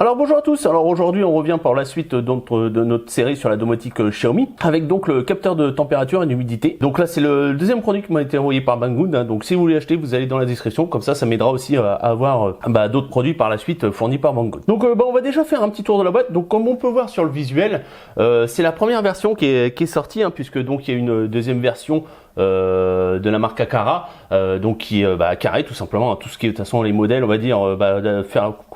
Alors bonjour à tous, alors aujourd'hui on revient par la suite de notre série sur la domotique Xiaomi avec donc le capteur de température et d'humidité. Donc là c'est le deuxième produit qui m'a été envoyé par Banggood, hein. Donc si vous voulez acheter vous allez dans la description, comme ça m'aidera aussi à avoir d'autres produits par la suite fournis par Banggood. Donc on va déjà faire un petit tour de la boîte. Donc comme on peut voir sur le visuel, c'est la première version qui est sortie, hein, puisque donc il y a une deuxième version de la marque Aqara, donc qui est carré tout simplement, tout ce qui est de toute façon les modèles, on va dire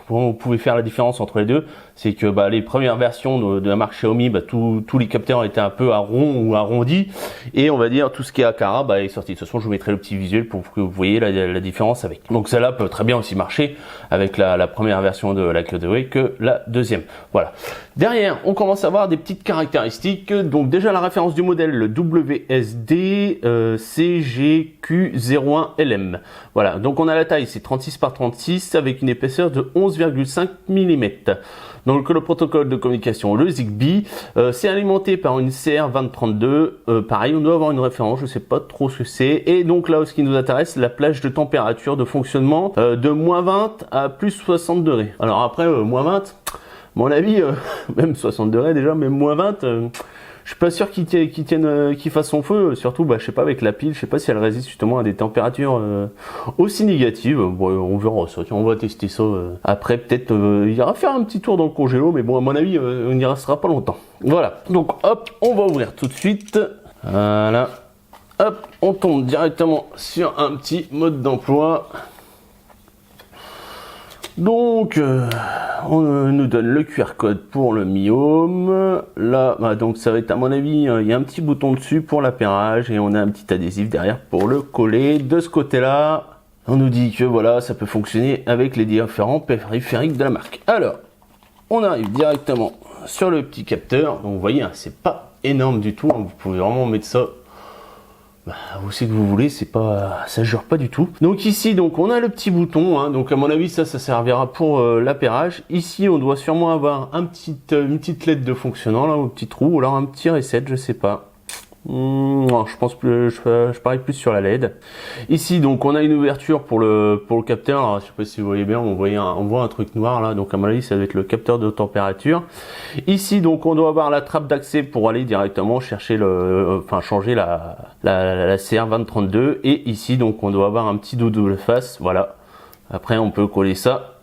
vous pouvez faire la différence entre les deux, c'est que les premières versions de la marque Xiaomi, tous les capteurs étaient un peu à rond ou arrondis, et on va dire tout ce qui est Aqara est sorti. De toute façon je vous mettrai le petit visuel pour que vous voyez la différence avec. Donc celle-là peut très bien aussi marcher avec la première version de la Cloudway que la deuxième. Voilà. Derrière on commence à avoir des petites caractéristiques. Donc déjà la référence du modèle, le WSD CGQ01LM. Voilà, donc on a la taille, c'est 36 par 36 avec une épaisseur de 11,5 mm. Donc le protocole de communication, le Zigbee, c'est alimenté par une CR2032. Pareil, on doit avoir une référence, je sais pas trop ce que c'est. Et donc là, ce qui nous intéresse, c'est la plage de température de fonctionnement de -20 à +60 degrés. Alors après, -20, à mon avis, même 60 degrés déjà, même -20, je suis pas sûr qu'il fasse son feu, surtout, je sais pas, avec la pile, je sais pas si elle résiste justement à des températures aussi négatives. Bon, on verra ça, on va tester ça. Après, peut-être, il ira faire un petit tour dans le congélo, mais bon, à mon avis, on n'y restera pas longtemps. Voilà, donc hop, on va ouvrir tout de suite. Voilà, hop, on tombe directement sur un petit mode d'emploi. Donc, on nous donne le QR code pour le Mi Home. Là, donc ça va être à mon avis, il y a un petit bouton dessus pour l'appairage et on a un petit adhésif derrière pour le coller. De ce côté-là, on nous dit que voilà, ça peut fonctionner avec les différents périphériques de la marque. Alors, on arrive directement sur le petit capteur. Donc, vous voyez, c'est pas énorme du tout. Vous pouvez vraiment mettre ça où c'est que vous voulez, ça jure pas du tout. Donc ici, donc on a le petit bouton, hein, donc à mon avis ça servira pour l'appairage. Ici on doit sûrement avoir une petite LED de fonctionnement là au petit trou, ou alors un petit reset, je sais pas. Non, je pense plus, je parie plus sur la LED. Ici donc on a une ouverture pour le capteur. Alors, je sais pas si vous voyez bien, on voit un truc noir là, donc à mon avis ça va être le capteur de température. Ici donc on doit avoir la trappe d'accès pour aller directement chercher changer la CR2032, et ici donc on doit avoir un petit double face. Voilà. Après on peut coller ça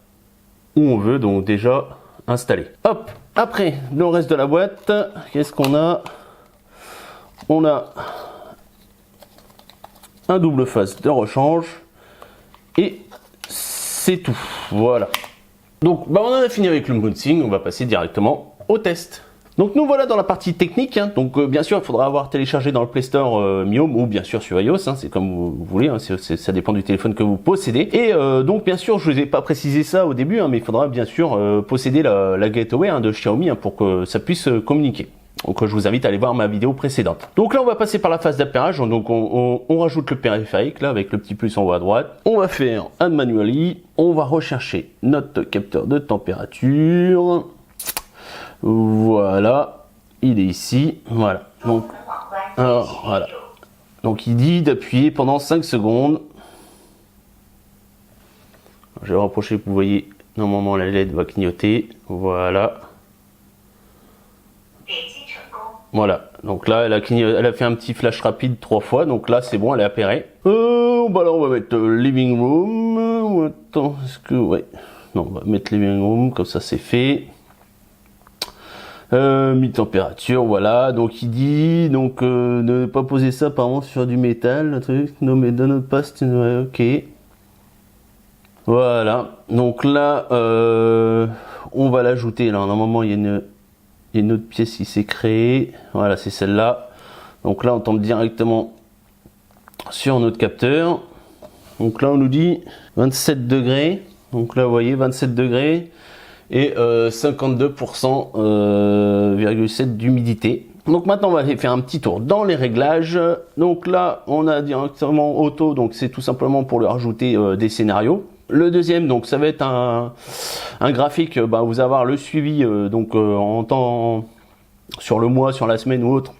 où on veut, donc déjà installé. Hop. Après le reste de la boîte, qu'est-ce qu'on a? On a un double face de rechange et c'est tout. Voilà. Donc on en a fini avec l'unboxing, on va passer directement au test. Donc nous voilà dans la partie technique, hein. Donc bien sûr il faudra avoir téléchargé dans le Play Store Mi Home, ou bien sûr sur iOS, hein. C'est comme vous voulez, hein. Ça dépend du téléphone que vous possédez. Et donc bien sûr je vous ai pas précisé ça au début, hein, mais il faudra bien sûr posséder la gateway, hein, de Xiaomi, hein, pour que ça puisse communiquer. Donc je vous invite à aller voir ma vidéo précédente. Donc là on va passer par la phase d'appairage. Donc on rajoute le périphérique là avec le petit plus en haut à droite. On va faire Add Manually. On va rechercher notre capteur de température. Voilà, il est ici. Voilà. Donc alors, voilà. Donc il dit d'appuyer pendant 5 secondes. Je vais rapprocher pour que vous voyez. Normalement la LED va clignoter. Voilà. Voilà, donc là elle a fait un petit flash rapide 3 fois, donc là c'est bon, elle est appairée. Là on va mettre living room. Attends, est-ce que ouais, non, on va mettre living room, comme ça c'est fait. Mi-température, voilà. Donc il dit donc ne pas poser ça apparemment sur du métal, un truc. Non mais donne pas, ouais, ok. Voilà, donc là on va l'ajouter. Là normalement il y a une autre pièce qui s'est créée. Voilà, c'est celle-là. Donc là, on tombe directement sur notre capteur. Donc là, on nous dit 27 degrés. Donc là, vous voyez, 27 degrés et 52,7% d'humidité. Donc maintenant, on va aller faire un petit tour dans les réglages. Donc là, on a directement auto. Donc c'est tout simplement pour lui rajouter des scénarios. Le deuxième, donc ça va être un graphique, vous allez avoir le suivi en temps sur le mois, sur la semaine ou autre,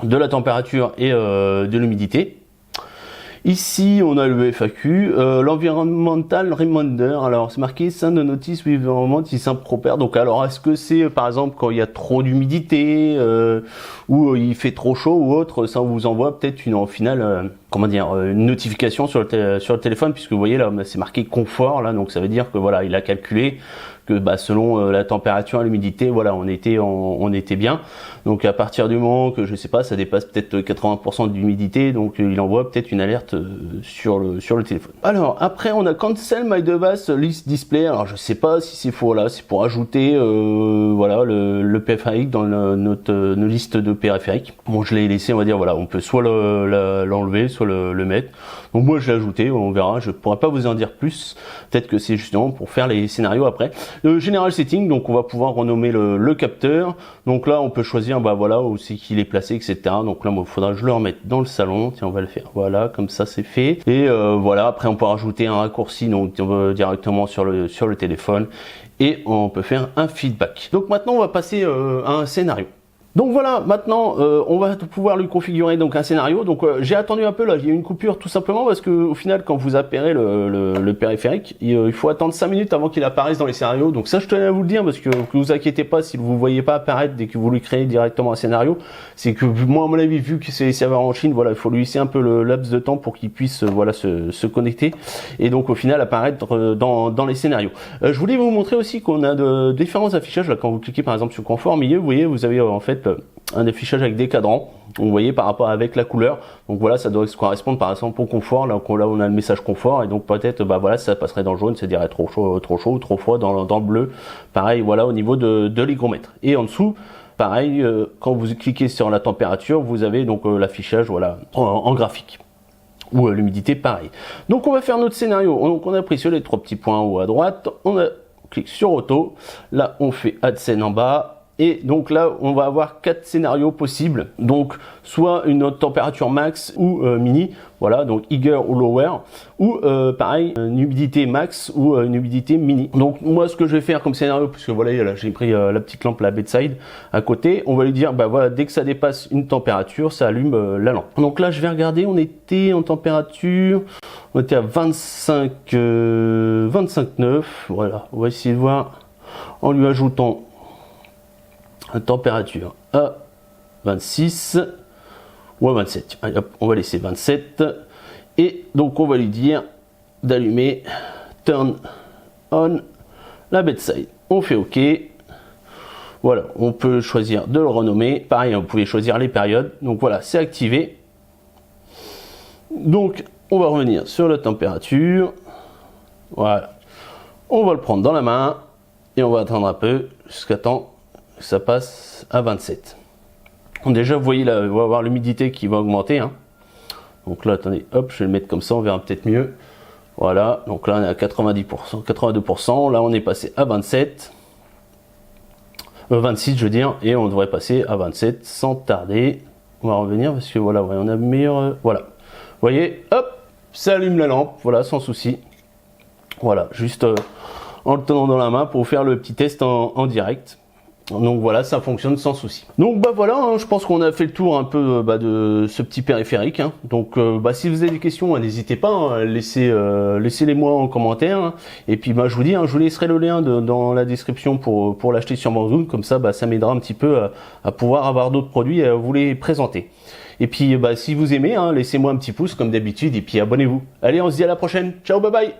de la température et de l'humidité. Ici, on a le FAQ, l'environmental reminder. Alors, c'est marqué send a notice with environment is improper. Donc, alors, est-ce que c'est, par exemple, quand il y a trop d'humidité ou il fait trop chaud ou autre, ça vous envoie peut-être une, en finale, une notification sur le téléphone, puisque vous voyez là, c'est marqué confort là, donc ça veut dire que voilà, il a calculé que selon la température et l'humidité, voilà, on était bien. Donc à partir du moment que je sais pas, ça dépasse peut-être 80% d'humidité, donc il envoie peut-être une alerte sur le téléphone. Alors après on a cancel my device list display. Alors je sais pas si c'est faux là, c'est pour ajouter voilà le périphérique dans notre liste de périphériques. Bon, je l'ai laissé, on va dire voilà, on peut soit l'enlever, soit le mettre. Donc moi je l'ai ajouté, on verra, je pourrais pas vous en dire plus. Peut-être que c'est justement pour faire les scénarios après. Le General Setting, donc on va pouvoir renommer le capteur. Donc là on peut choisir voilà où c'est qu'il est placé, etc. Donc là il faudra que je le remette dans le salon. Tiens, on va le faire, voilà, comme ça c'est fait. Et voilà, après on peut rajouter un raccourci donc directement sur le téléphone. Et on peut faire un feedback. Donc maintenant on va passer à un scénario. Donc voilà, maintenant on va pouvoir lui configurer donc un scénario. Donc j'ai attendu un peu là, il y a eu une coupure tout simplement parce que au final quand vous appairez le périphérique, il faut attendre 5 minutes avant qu'il apparaisse dans les scénarios. Donc ça je tenais à vous le dire parce que vous inquiétez pas si vous ne voyez pas apparaître dès que vous lui créez directement un scénario. C'est que moi à mon avis, vu que c'est les serveurs en Chine, voilà, il faut lui laisser un peu le laps de temps pour qu'il puisse voilà se connecter et donc au final apparaître dans les scénarios. Je voulais vous montrer aussi qu'on a de différents affichages là. Quand vous cliquez par exemple sur confort au milieu, vous voyez, vous avez en fait un affichage avec des cadrans, vous voyez par rapport avec la couleur. Donc voilà, ça doit correspondre par exemple au confort. Là on a le message confort et donc peut-être voilà, ça passerait dans le jaune, ça dirait trop chaud ou trop froid dans le bleu. Pareil voilà au niveau de l'hygromètre. Et en dessous, pareil, quand vous cliquez sur la température, vous avez donc l'affichage voilà en graphique. Ou l'humidité pareil. Donc on va faire notre scénario. Donc on a pris sur les 3 petits points en haut à droite, on clique sur auto. Là on fait add scène en bas. Et donc là, on va avoir 4 scénarios possibles. Donc, soit une température max ou mini, voilà, donc higher ou lower, ou pareil, une humidité max ou une humidité mini. Donc moi, ce que je vais faire comme scénario, puisque voilà, là, j'ai pris la petite lampe, la bedside, à côté, on va lui dire, voilà, dès que ça dépasse une température, ça allume la lampe. Donc là, je vais regarder, on était en température, on était à 25,9, voilà, on va essayer de voir en lui ajoutant la température à 26 ou à 27. Allez, hop, on va laisser 27 et donc on va lui dire d'allumer turn on la bedside. On fait OK. Voilà, on peut choisir de le renommer. Pareil, vous pouvez choisir les périodes. Donc voilà, c'est activé. Donc on va revenir sur la température. Voilà, on va le prendre dans la main et on va attendre un peu jusqu'à temps ça passe à 27. Donc déjà vous voyez là, on va avoir l'humidité qui va augmenter, hein. Donc là attendez, hop, je vais le mettre comme ça, on verra peut-être mieux. Voilà, donc là on est à 90%, 82%, là on est passé à 27, 26 je veux dire, et on devrait passer à 27 sans tarder. On va revenir parce que voilà, on a meilleur, voilà. Vous voyez, hop, ça allume la lampe, voilà, sans souci. Voilà, juste en le tenant dans la main pour faire le petit test en direct. Donc voilà, ça fonctionne sans souci. Donc voilà, hein, je pense qu'on a fait le tour un peu de ce petit périphérique, hein. Donc si vous avez des questions, n'hésitez pas, hein, laissez-les moi en commentaire, hein. Et puis je vous dis, hein, je vous laisserai le lien dans la description pour l'acheter sur Amazon, comme ça ça m'aidera un petit peu à pouvoir avoir d'autres produits et à vous les présenter. Et puis si vous aimez, hein, laissez-moi un petit pouce comme d'habitude et puis abonnez-vous. Allez, on se dit à la prochaine. Ciao, bye bye.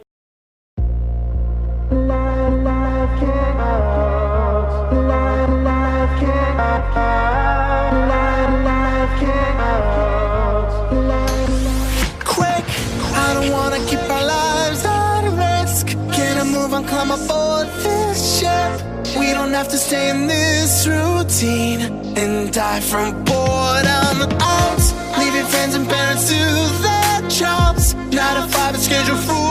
Climb aboard this ship. We don't have to stay in this routine and die from boredom. Out, leaving friends and parents to their jobs. 9 to 5 and schedule food.